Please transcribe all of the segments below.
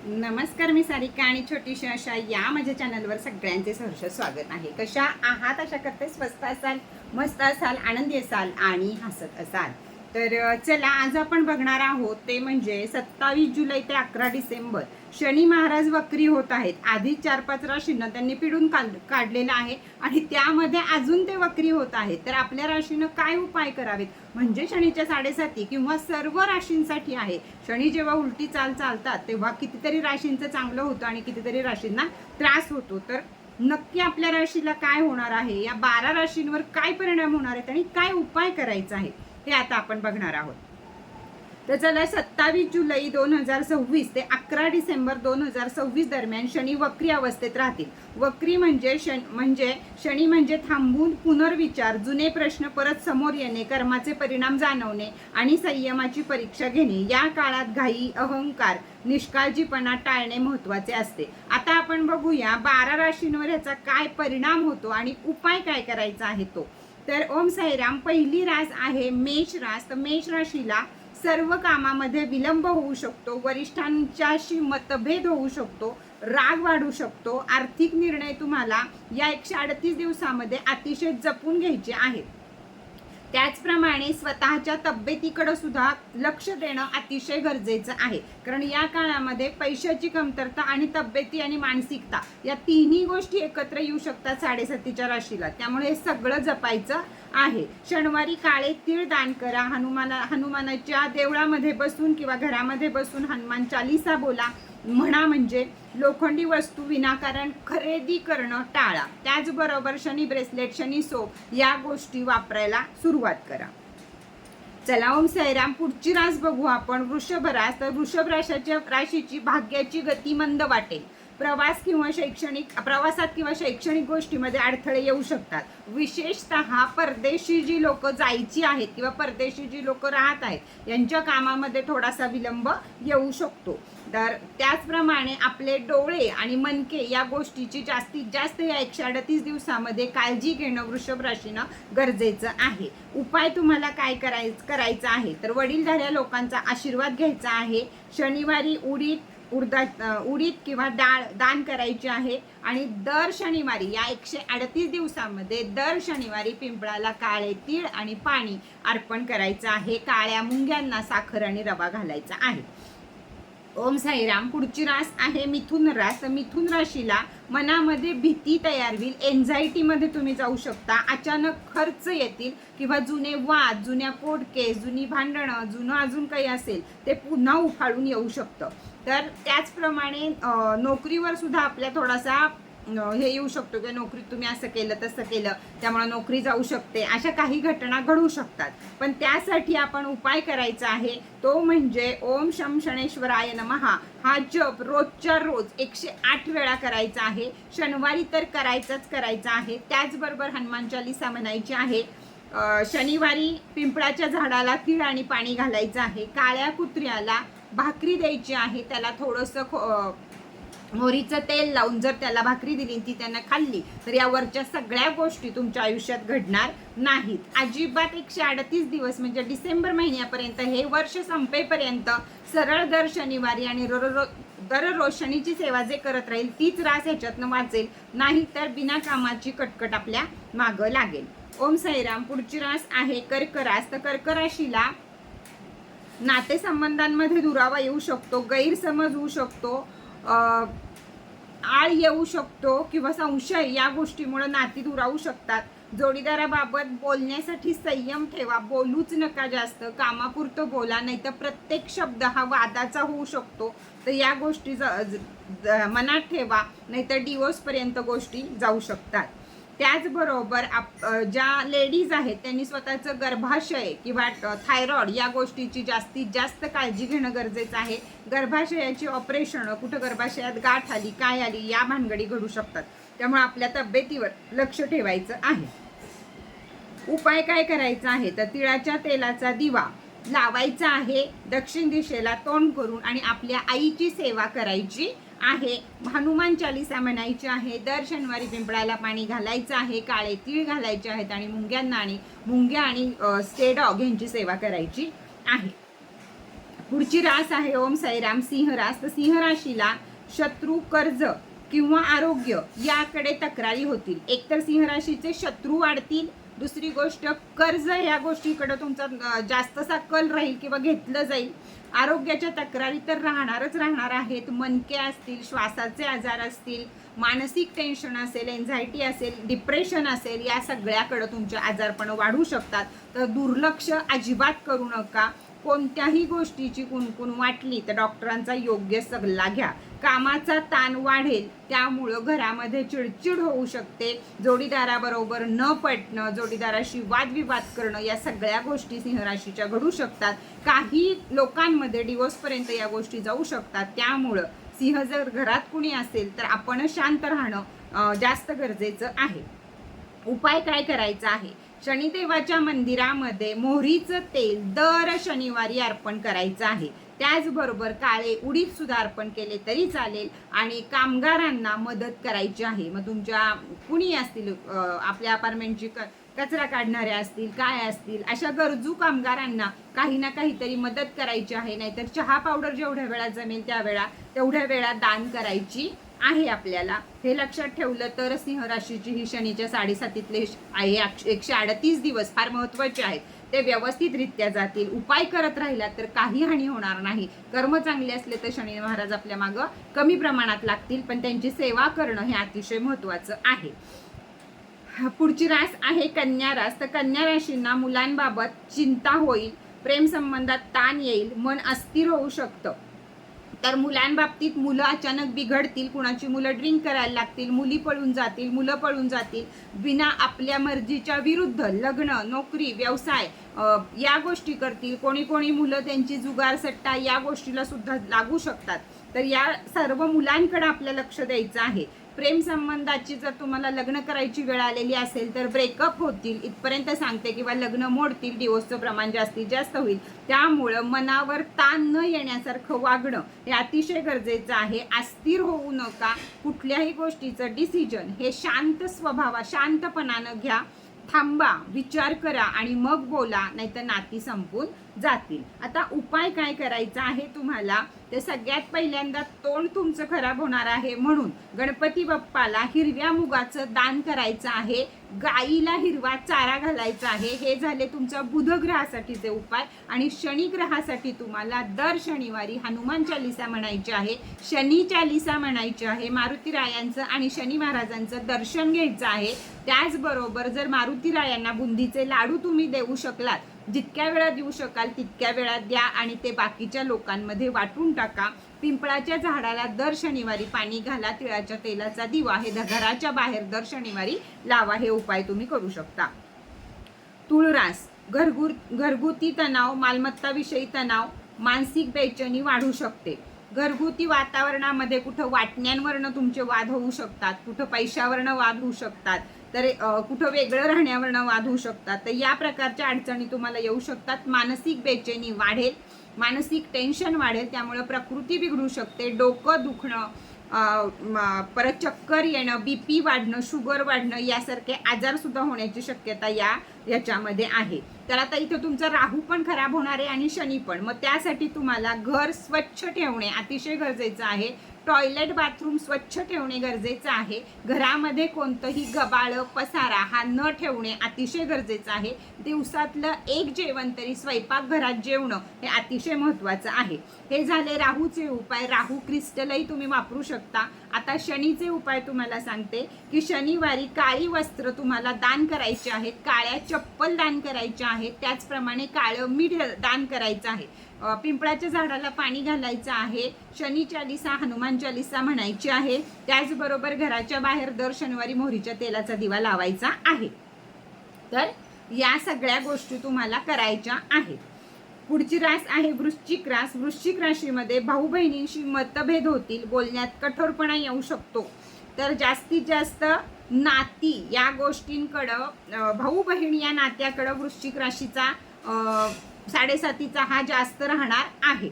नमस्कार, मी सारिका आणि छोटीशी अशा या माझ्या चॅनलवर सगळ्यांचे सहर्ष स्वागत आहे. कशा आहात? आशा करते स्वस्त असाल, मस्त असाल, आनंदी असाल आणि हसत असाल. तर चला, आज आपण बघणार आहोत ते म्हणजे 27 जुलै ते 11 डिसेंबर शनी महाराज वक्री होत आहेत. आधी 4-5 राशींना त्यांनी पिडून काढलेलं आहे आणि त्यामध्ये अजून ते वक्री होत आहेत. तर आपल्या राशीनं काय उपाय करावेत, म्हणजे शनीच्या 7.5 किंवा सर्व राशींसाठी आहे. शनी जेव्हा उलटी चाल चालतात तेव्हा कितीतरी राशींचं चांगलं होतं आणि कितीतरी राशींना त्रास होतो. तर नक्की आपल्या राशीला काय होणार आहे, या 12 राशींवर काय परिणाम होणार आहेत आणि काय उपाय करायचा आहे हे आता आपण बघणार आहोत. तर चला, 27 जुलै 2026 ते 11 डिसेंबर 2026 दरम्यान शनी वक्री अवस्थेत राहतील. वक्री म्हणजे शनी म्हणजे थांबून पुनर्विचार, जुने प्रश्न परत समोर येणे, कर्माचे परिणाम जाणवणे आणि संयमाची परीक्षा घेणे. या काळात घाई, अहंकार, निष्काळजीपणा टाळणे महत्त्वाचे असते. आता आपण बघूया 12 राशींवर याचा काय परिणाम होतो आणि उपाय काय करायचा आहे तो. तर ओम साईराम. पहिली रास आहे मेष रास. तर मेष राशीला सर्व कामामध्ये विलंब होऊ शकतो, वरिष्ठांच्याशी मतभेद होऊ शकतो, राग वाढू शकतो. आर्थिक निर्णय तुम्हाला या 138 दिवसामध्ये अतिशय जपून घ्यायचे आहेत. त्याचप्रमाणे स्वतःच्या तब्येतीकडे सुद्धा लक्ष देणं अतिशय गरजेचं आहे, कारण या काळामध्ये पैशाची कमतरता आणि तब्येती आणि मानसिकता या तिन्ही गोष्टी एकत्र येऊ शकतात 7.5च्या राशीला. त्यामुळे हे सगळं जपायचं आहे. शनिवारी काळे तीळ दान करा. हनुमानाच्या देवळामध्ये बसून किंवा घरामध्ये बसून हनुमान चालीसा बोला म्हणा. म्हणजे लोखंडी वस्तू विनाकारण खरेदी करणं टाळा. त्याचबरोबर शनी ब्रेसलेट, शनी सोप या गोष्टी वापरायला सुरुवात करा. चला, ओम साईराम. पुढची रास बघू आपण, वृषभ रास. तर वृषभ राशीची भाग्याची गती मंद वाटेल. प्रवासात किंवा शैक्षणिक गोष्टीमध्ये अडथळे येऊ शकतात. विशेषतः परदेशी जी लोक जायची आहेत किंवा परदेशी जी लोक राहत आहेत यांच्या कामामध्ये थोडासा विलंब येऊ शकतो. तर त्याचप्रमाणे आपले डोळे आणि मनके या गोष्टीची जास्तीत जास्त या 138 दिवसामध्ये काळजी घेणं वृषभ राशीनं गरजेचं आहे. उपाय तुम्हाला काय करायचा आहे, तर वडीलधाऱ्या लोकांचा आशीर्वाद घ्यायचा आहे. शनिवारी उडीद किंवा डाळ दान करायची आहे. आणि दर शनिवारी या 138 दिवसामध्ये दर शनिवारी पिंपळाला काळे तीळ आणि पाणी अर्पण करायचं आहे. काळ्या मुंग्यांना साखर आणि रवा घालायचा आहे. ओम साईराम. पुढची रास आहे मिथुन रास. मिथुन राशीला मनामध्ये भीती तयार होईल. एन्झायटीमध्ये तुम्ही जाऊ शकता. अचानक खर्च येतील किंवा जुने वाद, जुन्या कोर्ट केस, जुनी भांडणं, जुनं अजून काही असेल ते पुन्हा उफाळून येऊ शकतं. तर त्याचप्रमाणे नोकरीवर सुद्धा आपल्या थोडासा हे येऊ शकतो की नोकरीत तुम्ही असं केलं तसं केलं त्यामुळे नोकरी जाऊ शकते. अशा काही घटना घडू शकतात. पण त्यासाठी आपण उपाय करायचा आहे तो म्हणजे ओम शम शनेश्वराय नमः हा जप रोजच्या रोज 108 वेळा करायचा आहे. शनिवारी तर करायचा आहे. त्याचबरोबर हनुमान चालीसा म्हणायची आहे. शनिवारी पिंपळाच्या झाडाला तीळ आणि पाणी घालायचं आहे. काळ्या कुत्र्याला भाकरी द्यायची आहे. त्याला थोडंसं मोहरीचं तेल लावून जर त्याला भाकरी दिली ती त्यांना खाल्ली तर यावरच्या सगळ्या गोष्टी तुमच्या आयुष्यात घडणार नाहीत अजिबात. 138 दिवस म्हणजे डिसेंबर महिन्यापर्यंत, हे वर्ष संपेपर्यंत सरळ दर शनिवारी आणि दररोज शनीची सेवा जे करत राहील तीच रास ह्याच्यातनं वाचेल. नाही तर बिना कामाची कटकट आपल्या मागं लागेल. ओम साईराम. पुढची रास आहे कर्क रास. तर कर्क राशीला नातेसंबंधांमध्ये दुरावा येऊ शकतो, गैरसमज होऊ शकतो, आळ येऊ शकतो किंवा संशय या गोष्टीमुळे नाती दुरावू शकतात. जोडीदाराबाबत बोलण्यासाठी संयम ठेवा. बोलूच नका जास्त. कामापुरतं बोला, नाही तर प्रत्येक शब्द हा वादाचा होऊ शकतो. तर या गोष्टी मनात ठेवा, नाहीतर डिवोर्सपर्यंत गोष्टी जाऊ शकतात. त्याचबरोबर ज्या लेडीज आहेत त्यांनी स्वतःचं गर्भाशय किंवा थायरॉइड या गोष्टीची जास्तीत जास्त काळजी घेणं गरजेचं आहे. गर्भाशयाची ऑपरेशन, कुठं गर्भाशयात गाठ आली, काय आली, या भानगडी घडू शकतात. त्यामुळे आपल्या तब्येतीवर लक्ष ठेवायचं आहे. उपाय काय करायचा आहे, तर तिळाच्या तेलाचा दिवा लावायचा आहे दक्षिण दिशेला तोंड करून आणि आपल्या आईची सेवा करायची आहे. हनुमान चालीसा म्हणायची आहे. दर शनिवारी पिंपळाला पाणी घालायचं आहे. काळे तीळ घालायचे आहेत आणि मुंग्या आणि स्टे डॉग यांची सेवा करायची आहे. पुढची रास आहे ओम साईराम सिंह रास. तर सिंह राशीला शत्रू, कर्ज किंवा आरोग्य याकडे तक्रारी होतील. एकतर सिंह राशीचे शत्रू वाढतील, दुसरी गोष्ट कर्ज या गोष्टीकडे तुमचा जास्तसा कल राहील किंवा घेतलं जाईल. आरोग्याच्या तक्रारी तर राहणार आहेत. मणके असतील, श्वासाचे आजार असतील, मानसिक टेन्शन असेल, एन्झायटी असेल, डिप्रेशन असेल, या सगळ्याकडे तुमचे आजारपण वाढू शकतात. तर दुर्लक्ष अजिबात करू नका. कोणत्याही गोष्टीची कुणकुण वाटली तर डॉक्टरांचा योग्य सल्ला घ्या. कामाचा ताण वाढेल, त्यामुळं घरामध्ये चिडचिड होऊ शकते. जोडीदाराबरोबर न पटणं, जोडीदाराशी वादविवाद करणं, या सगळ्या गोष्टी सिंहराशीच्या घडू शकतात. काही लोकांमध्ये डिवोर्सपर्यंत या गोष्टी जाऊ शकतात. त्यामुळं सिंह जर घरात कुणी असेल तर आपण शांत राहणं जास्त गरजेचं आहे. उपाय काय करायचा आहे? शनिदेवाच्या मंदिरामध्ये मोहरीचं तेल दर शनिवारी अर्पण करायचं आहे. त्याचबरोबर काळे उडीद सुद्धा अर्पण केले तरी चालेल. आणि कामगारांना मदत करायची आहे. मग तुमच्या कुणी असतील, आपल्या अपार्टमेंटची कचरा काढणारे असतील, काय असतील, अशा गरजू कामगारांना काही ना काहीतरी मदत करायची आहे. नाहीतर चहा पावडर जेवढ्या वेळा जमेल तेवढ्या वेळा दान करायची आहे आपल्याला. हे लक्षात ठेवलं तर सिंह राशीची ही शनीच्या 7.5 आहे 138 दिवस फार महत्त्वाचे आहेत. ते व्यवस्थितरित्या जातील. उपाय करत राहिला तर काही हानी होणार नाही. कर्म चांगले असले तर शनी महाराज आपल्या मागं कमी प्रमाणात लागतील, पण त्यांची सेवा करणं हे अतिशय महत्त्वाचं आहे. पुढची रास आहे कन्या रास. तर कन्या राशींना मुलांबाबत चिंता होईल, प्रेम संबंधात ताण येईल, मन अस्थिर होऊ शकतं. तर मुलांबाबतीत मुलं अचानक बिघडतील, कुणाची मुलं ड्रिंक करायला लागतील, मुली पळून जातील, मुलं पळून जातील, बिना आपल्या मर्जीच्या विरुद्ध लग्न, नोकरी, व्यवसाय या गोष्टी करतील. कोणी मुलं त्यांची जुगार, सट्टा या गोष्टीला सुद्धा लागू शकतात. तर या सर्व मुलांकडे आपलं लक्ष द्यायचं आहे. प्रेम संबंधाची जर तुम्हाला लग्न करायची वेळ आलेली असेल तर ब्रेकअप होतील इथपर्यंत सांगते, किंवा लग्न मोडतील, डिवोर्सचं प्रमाण जास्तीत जास्त होईल. त्यामुळं मनावर ताण न येण्यासारखं वागणं हे अतिशय गरजेचं आहे. अस्थिर होऊ नका. कुठल्याही गोष्टीचं डिसिजन हे शांतपणानं घ्या. थांबा, विचार करा आणि मग बोला, नाहीतर नाती संपून जातील. आता उपाय काय करायचा आहे तुम्हाला? ते सगळ्यात पहिल्यांदा तोंड तुमचं खराब होणार आहे म्हणून गणपती बाप्पाला हिरव्या मुगाचं दान करायचं आहे. गाईला हिरवा चारा घालायचा आहे. हे झाले तुमच्या बुध ग्रहासाठीचे उपाय. आणि शनी ग्रहासाठी तुम्हाला दर शनिवारी हनुमान चालीसा म्हणायची आहे, शनी चालीसा म्हणायची आहे, मारुती रायांचं आणि शनी महाराजांचं दर्शन घ्यायचं आहे. त्याचबरोबर जर मारुती रायांना बुंदीचे लाडू तुम्ही देऊ शकलात, जितक्या वेळा देऊ शकाल तितक्या वेळा द्या आणि ते बाकीच्या लोकांमध्ये वाटून टाका. पिंपळाच्या झाडाला दर शनिवारी पाणी घाला. तिळाच्या तेलाचा दिवा हे घराच्या बाहेर दर शनिवारी लावा. हे उपाय तुम्ही करू शकता. तुळरास, घरगुती तणाव, मालमत्ताविषयी तणाव, मानसिक बेचैनी वाढू शकते. घरगुती वातावरणामध्ये कुठं वाटण्यांवरनं तुमचे वाद होऊ शकतात, कुठं पैशावरनं वाद होऊ शकतात, तर कुठं वेगळं राहण्यावरनं वाद होऊ शकतात. तर या प्रकारच्या अडचणी तुम्हाला येऊ शकतात. मानसिक बेचैनी वाढेल, मानसिक टेन्शन वाढेल, त्यामुळे प्रकृती बिघडू शकते. डोकं दुखणं, परत चक्कर येणं, BP वाढणं, शुगर वाढणं यासारखे आजार सुद्धा होण्याची शक्यता याच्यामध्ये आहे. तर आता इथं तुमचा राहू पण खराब होणार आहे आणि शनी पण. मग त्यासाठी तुम्हाला घर स्वच्छ ठेवणे अतिशय गरजेचं आहे. टॉयलेट, बाथरूम स्वच्छ ठेवणे गरजेचं आहे. घरामध्ये कोणतंही गबाळं, पसारा हा न ठेवणे अतिशय गरजेचं आहे. दिवसातलं एक जेवण तरी स्वयंपाकघरात जेवणं हे अतिशय महत्त्वाचं आहे. हे झाले राहूचे उपाय. राहू क्रिस्टलही तुम्ही वापरू शकता. आता शनीचे उपाय तुम्हाला सांगते की शनिवारी काळी वस्त्र तुम्हाला दान करायचे आहेत, काळ्या चप्पल दान करायच्या आहेत, त्याचप्रमाणे काळं मीठ दान करायचं आहे. पिंपळाच्या झाडाला पाणी घालायचं आहे. शनी चालीसा, हनुमान चालीसा म्हणायची आहे. त्याचबरोबर घराच्या बाहेर दर शनिवारी मोहरीच्या तेलाचा दिवा लावायचा आहे. तर या सगळ्या गोष्टी तुम्हाला करायच्या आहेत. पुढची रास आहे वृश्चिक रास. वृश्चिक राशीमध्ये भाऊ बहिणींशी मतभेद होतील, बोलण्यात कठोरपणा येऊ शकतो. तर जास्तीत जास्त नाती या गोष्टींकडं, भाऊ बहीण या नात्याकडं वृश्चिक राशीचा 7.5 हा जास्त राहणार आहे.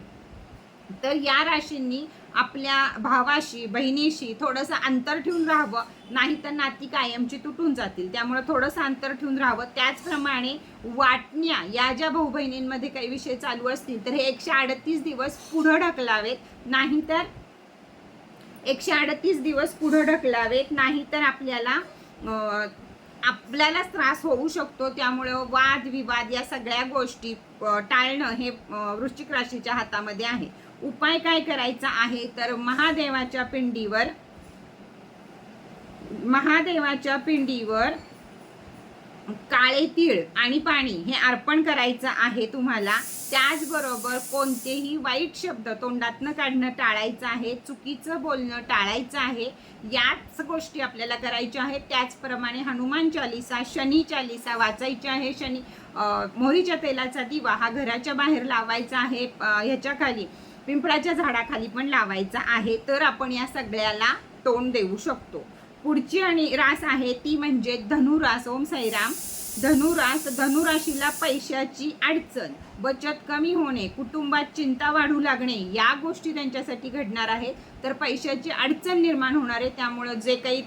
तर या राशींनी आपल्या भावाशी बहिणीशी थोडंसं अंतर ठेवून राहावं, नाही तर नाती कायमची तुटून जातील. त्यामुळे थोडंसं अंतर ठेवून राहावं. त्याचप्रमाणे वाटण्या या ज्या भाऊ बहिणींमध्ये काही विषय चालू असतील तर हे 138 दिवस पुढं ढकलावेत, नाहीतर 138 दिवस पुढं ढकलावेत, नाहीतर आपल्यालाच त्रास होऊ शकतो. त्यामुळं वादविवाद या सगळ्या गोष्टी टाळणं हे वृश्चिक राशीच्या हातामध्ये आहे. उपाय काय करायचा आहे तर महादेवाच्या पिंडीवर काळे तीळ आणि पाणी हे अर्पण करायचं आहे तुम्हाला. त्याचबरोबर कोणतेही वाईट शब्द तोंडातनं काढणं टाळायचं आहे, चुकीचं बोलणं टाळायचं आहे. याच गोष्टी आपल्याला करायच्या आहेत. त्याचप्रमाणे हनुमान चालीसा, शनी चालीसा वाचायची आहे. मोहरीच्या तेलाचा दिवा हा घराच्या बाहेर लावायचा आहे, ह्याच्या खाली पिंपळाच्या झाडाखाली पण लावायचा आहे. तर आपण या सगळ्याला तोंड देऊ शकतो. पुढची आणि रास आहे ती म्हणजे धनुरास. ओम साईराम. धनुराशीला पैशाची अडचण, बचत कमी होणे, कुटुंबात चिंता वाढू लागणे या गोष्टी त्यांच्यासाठी घडणार आहेत. तर पैशाची अडचण निर्माण होणार आहे. त्यामुळं जे काही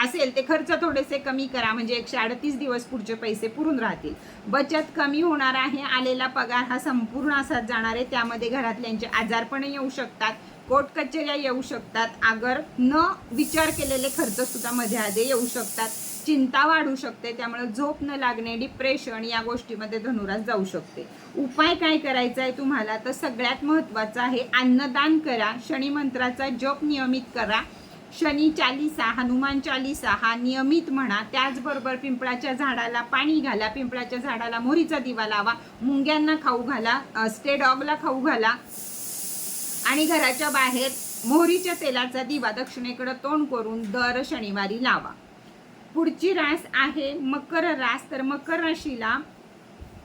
असेल ते खर्च थोडेसे कमी करा, म्हणजे 138 दिवस पुढचे पैसे पुरून राहतील. बचत कमी होणार आहे. आलेला पगार हा संपूर्ण असाच जाणार आहे. त्यामध्ये घरातल्यांचे आजारपण येऊ शकतात, कोर्ट कचेऱ्या येऊ शकतात, अगर न विचार केलेले खर्च सुद्धा मध्ये आधी येऊ शकतात, चिंता वाढू शकते. त्यामुळे झोप न लागणे, डिप्रेशन या गोष्टीमध्ये धनुरास जाऊ शकते. उपाय काय करायचा आहे तुम्हाला तर सगळ्यात महत्त्वाचं आहे अन्नदान करा, शनी मंत्राचा जप नियमित करा, शनी चालीसा, हनुमान चालीसा हा नियमित म्हणा. त्याचबरोबर पिंपळाच्या झाडाला पाणी घाला, पिंपळाच्या झाडाला मोहरीचा दिवा लावा, मुंग्यांना खाऊ घाला, स्टे डॉगला खाऊ घाला आणि घराच्या बाहेर मोहरीच्या तेलाचा दिवा दक्षिणेकडे तोंड करून दर शनिवारी लावा. पुढची रास आहे मकर रास. तर मकर राशीला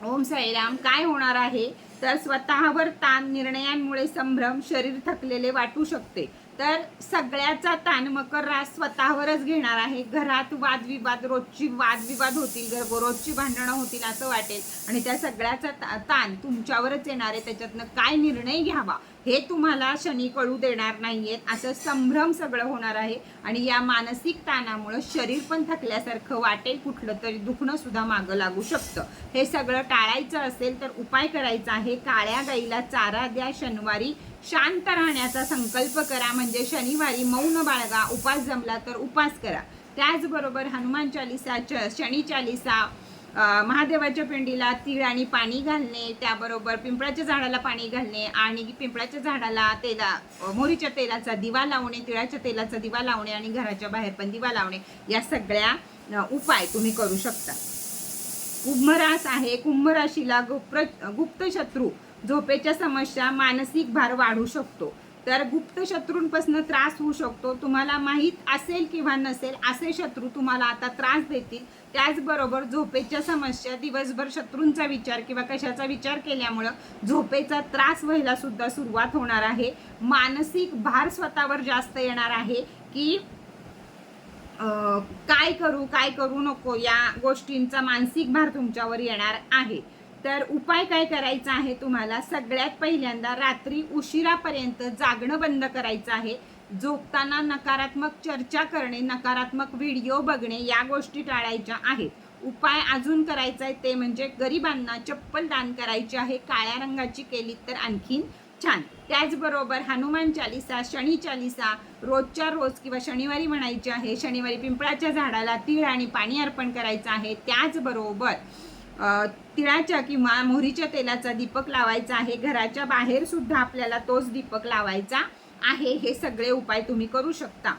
ओम साईराम काय होणार आहे तर स्वतःवर ताण, निर्णयांमुळे संभ्रम, शरीर थकलेले वाटू शकते. तर सगळ्याचा ताण मकर रास स्वतःवरच घेणार आहे. घरात रोजची वादविवाद होतील, रोजची भांडणं होतील असं वाटेल आणि त्या सगळ्याचा ताण तुमच्यावरच येणार आहे. त्याच्यातनं काय निर्णय घ्यावा हे तुम्हाला शनी कळू देणार नाहीयेत. असं संभ्रम सगळं होणार आहे आणि या मानसिक ताणामुळे शरीर पण थकल्यासारखं वाटेल, कुठलं तरी दुखणं सुद्धा मागं लागू शकतं. हे सगळं टाळायचं असेल तर उपाय करायचा आहे काळ्या गाईला चारा द्या, शनिवारी शांत राहण्याचा संकल्प करा, म्हणजे शनिवारी मौन बाळगा, उपास जमला तर उपास करा. त्याचबरोबर हनुमान चालीसा, शनी चालीसा, महादेवाच्या पिंडीला तीळ आणि पाणी घालणे, त्याबरोबर पिंपळाच्या झाडाला पाणी घालणे आणि पिंपळाच्या झाडाला मोहरीच्या तेलाचा दिवा लावणे, तिळाच्या तेलाचा दिवा लावणे आणि घराच्या बाहेर पण दिवा लावणे या सगळ्या उपाय तुम्ही करू शकता. कुंभरास आहे. कुंभ राशीला गुप्त शत्रू, झोपेच्या समस्या, मानसिक भार वाढू शकतो. तर गुप्त शत्रूंपासून त्रास होऊ शकतो. तुम्हाला माहीत असेल किंवा नसेल असे शत्रू तुम्हाला आता त्रास देतील. त्याचबरोबर झोपेच्या समस्या, दिवसभर शत्रूंचा विचार किंवा कशाचा विचार केल्यामुळं झोपेचा त्रास व्हायला सुद्धा सुरुवात होणार आहे. मानसिक भार स्वतःवर जास्त येणार आहे की काय करू नको या गोष्टींचा मानसिक भार तुमच्यावर येणार आहे. तर उपाय काय करायचा आहे तुम्हाला सगळ्यात पहिल्यांदा रात्री उशिरापर्यंत जागणं बंद करायचं आहे. झोपताना नकारात्मक चर्चा करणे, नकारात्मक व्हिडिओ बघणे या गोष्टी टाळायच्या आहेत. उपाय अजून करायचा आहे ते म्हणजे गरिबांना चप्पल दान करायची आहे. काळ्या रंगाची केली तर आणखीन छान. त्याचबरोबर हनुमान चालीसा, शनी चालीसा रोजच्या रोज किंवा शनिवारी म्हणायची आहे. शनिवारी पिंपळाच्या झाडाला तीळ आणि पाणी अर्पण करायचं आहे. त्याचबरोबर तिळाच्या किंवा मोहरीच्या तेलाचा दीपक लावायचा आहे. घराच्या बाहेर सुद्धा आपल्याला तोच दीपक लावायचा आहे. हे सगळे उपाय तुम्ही करू शकता.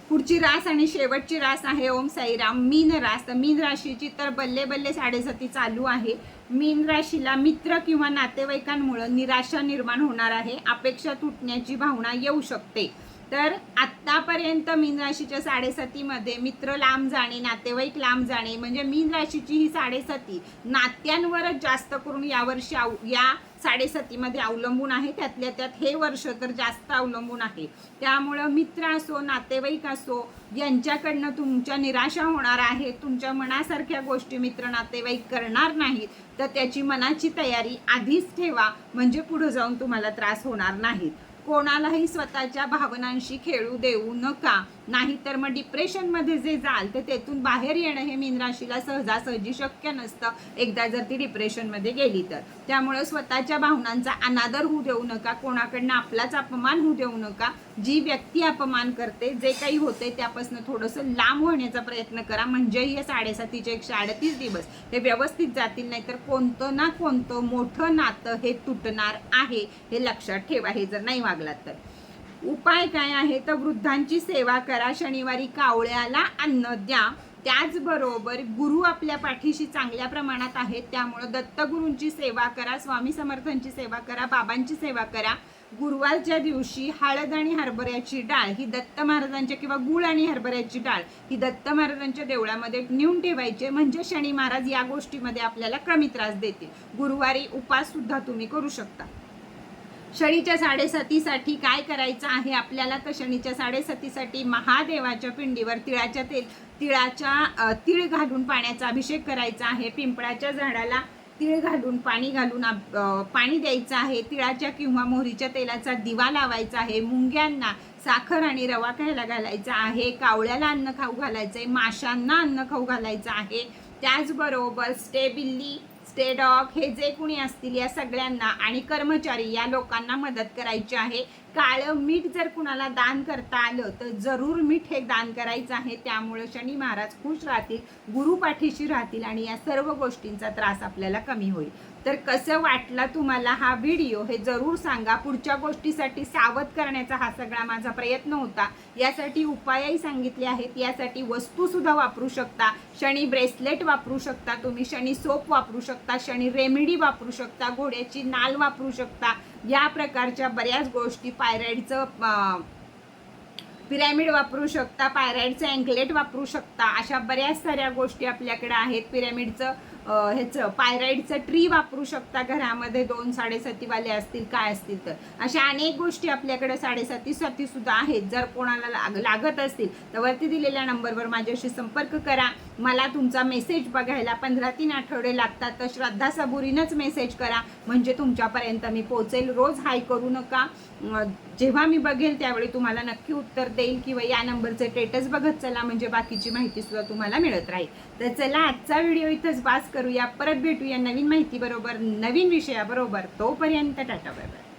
पुढची रास आणि शेवटची रास आहे ओम साईराम मीन रास. तर मीन राशीची तर बल्ले बल्ले 7.5 चालू आहे. मीन राशीला मित्र किंवा नातेवाईकांमुळे निराशा निर्माण होणार आहे. अपेक्षा तुटण्याची भावना येऊ शकते. तर आत्तापर्यंत मीन राशीच्या 7.5 मध्ये मित्र लांब जाणे, नातेवाईक लांब जाणे, म्हणजे मीन राशीची ही 7.5 नात्यांवरच जास्त करून या साडेसातीमध्ये अवलंबून आहे, त्यातल्या त्यात हे वर्ष तर जास्त अवलंबून आहे. त्यामुळं मित्र असो, नातेवाईक असो, यांच्याकडनं तुमच्या निराशा होणार आहे. तुमच्या मनासारख्या गोष्टी मित्र नातेवाईक करणार नाहीत, तर त्याची मनाची तयारी आधीच ठेवा, म्हणजे पुढे जाऊन तुम्हाला त्रास होणार नाहीत. कोणालाही स्वतःच्या भावनांशी खेळू देऊ नका, नाहीतर मग डिप्रेशनमध्ये जे जाल तर त्यातून बाहेर येणं हे मीन राशीला सहजासहजी शक्य नसतं, एकदा जर ती डिप्रेशनमध्ये गेली तर. त्यामुळे स्वतःच्या भावनांचा अनादर होऊ देऊ नका, कोणाकडनं आपलाच अपमान होऊ देऊ नका. जी व्यक्ती अपमान करते, जे काही होते त्यापासून थोडंसं लांब होण्याचा प्रयत्न करा, म्हणजे हे 7.5चे 138 दिवस हे व्यवस्थित जातील. नाहीतर कोणतं ना कोणतं मोठं नातं हे तुटणार आहे, हे लक्षात ठेवा, हे जर नाही वागलात तर. उपाय काय आहे तर वृद्धांची सेवा करा, शनिवारी कावळ्याला अन्न द्या. त्याचबरोबर गुरु आपल्या पाठीशी चांगल्या प्रमाणात आहेत, त्यामुळं दत्तगुरूंची सेवा करा, स्वामी समर्थांची सेवा करा, बाबांची सेवा करा. गुरुवारच्या दिवशी हळद आणि हरभऱ्याची डाळ ही दत्त महाराजांच्या, किंवा गुळ आणि हरभऱ्याची डाळ ही दत्त महाराजांच्या देवळामध्ये नेऊन ठेवायचे, म्हणजे शनी महाराज या गोष्टीमध्ये आपल्याला कमी त्रास देतील. गुरुवारी उपास सुद्धा तुम्ही करू शकता. शनीच्या 7.5साठी काय करायचं आहे आपल्याला, तर शनीच्या 7.5साठी महादेवाच्या पिंडीवर तीळ घालून पाण्याचा अभिषेक करायचा आहे. पिंपळाच्या झाडाला तीळ घालून पाणी घालून पाणी द्यायचं आहे. तिळाच्या किंवा मोहरीच्या तेलाचा दिवा लावायचा आहे. मुंग्यांना साखर आणि रवा खायला घालायचा आहे. कावळ्याला अन्न खाऊ घालायचं आहे. माशांना अन्न खाऊ घालायचं आहे. त्याचबरोबर स्टे बिल्ली, स्टे डॉग हे जे कुणी असतील या सगळ्यांना आणि कर्मचारी या लोकांना मदत करायची आहे. काळं मीठ जर कुणाला दान करता आलं तर जरूर मीठ हे दान करायचं आहे. त्यामुळे शनी महाराज खुश राहतील, गुरु पाठीशी राहतील आणि या सर्व गोष्टींचा त्रास आपल्याला कमी होईल. तर कसं वाटला तुम्हाला हा व्हिडिओ हे जरूर सांगा. पुढच्या गोष्टीसाठी सावध करण्याचा हा सगळा माझा प्रयत्न होता. यासाठी उपायही सांगितले आहेत, यासाठी वस्तूसुद्धा वापरू शकता. शनी ब्रेसलेट वापरू शकता तुम्ही, शनी सोप वापरू शकता, शनी रेमेडी वापरू शकता, घोड्याची नाल वापरू शकता. या प्रकारच्या बऱ्याच गोष्टी, पायराईडचं पिरॅमिड वापरू शकता, पायराईडचं अँकलेट वापरू शकता. अशा बऱ्याच साऱ्या गोष्टी आपल्याकडे आहेत. पिरॅमिडचं ह्याचं पायराईडचं ट्री वापरू शकता घरामध्ये, 2 7.5वाले असतील काय असतील तर. अशा अनेक गोष्टी आपल्याकडे 7.5 सुद्धा आहेत. जर कोणाला लागत असतील तर वरती दिलेल्या नंबरवर माझ्याशी संपर्क करा. मला तुमचा मेसेज बघायला 15-3 आठवडे लागतात, तर श्रद्धा सबुरीनच मेसेज करा, म्हणजे तुमच्यापर्यंत मी पोहोचेल. रोज हाय करू नका, जेव्हा मी बघेल त्यावेळी तुम्हाला नक्की उत्तर देईल, किंवा या नंबरचे स्टेटस बघत चला, म्हणजे बाकीची माहिती सुद्धा तुम्हाला मिळत राहील. तर चला आजचा व्हिडिओ इथंच बास करूया. परत भेटूया नवीन माहिती बरोबर, नवीन विषयाबरोबर. तोपर्यंत टाटा बाय बाय.